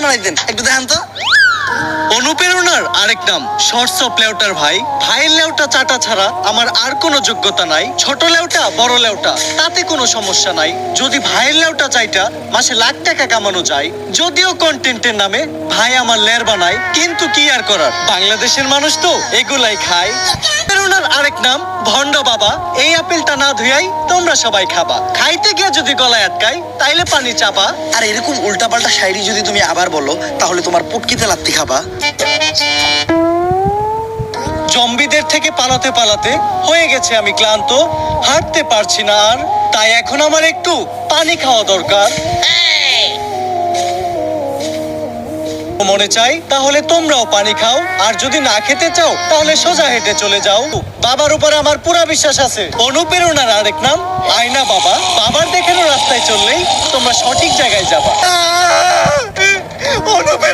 বানাই দেন, একটু দেখান তো। অনুপ্রেরণার আরেক নাম শর্টস অফ লেউটার ভাই। ভাইয়ের লেউটা চাটা ছাড়া আমার আর কোনো যোগ্যতা নাই। ছোট লেউটা বড় লেউটা তাতে কোনো সমস্যা নাই। যদি ভাইয়ের লেউটা চাইটা মাসে লাখ টাকা কামানো যায়, যদিও কন্টেন্টের নামে ভাই আমার লের বানায়, কিন্তু কি আর করার, বাংলাদেশের মানুষ তো এগুলাই খায়। অনুপ্রেরণার আরেক নাম ভন্ড বাবা। এই আপেলটা না ধুয়াই তোমরা সবাই খাবা, খাইতে গিয়ে যদি গলায় আটকাই তাইলে পানি চাপা। আর এরকম উল্টাপাল্টা শায়রি যদি তুমি আবার বলো, তাহলে তোমার পুটকিতে লাত্তি খাবা। জম্বিদের থেকে পালাতে পালাতে হয়ে গেছে আমি ক্লান্ত, হাঁটতে পারছি না আর, তাই এখন আমার একটু পানি খাওয়া দরকার। মনে চাই তাহলে তোমরাও পানি খাও, আর যদি না খেতে চাও তাহলে সোজা হেঁটে চলে যাও। বাবার উপরে আমার পুরা বিশ্বাস আছে। অনুপ্রেরণার আরেক নাম আয়না বাবা। বাবার দেখানো রাস্তায় চললেই তোমরা সঠিক জায়গায় যাবা। অনুপ্রেরণা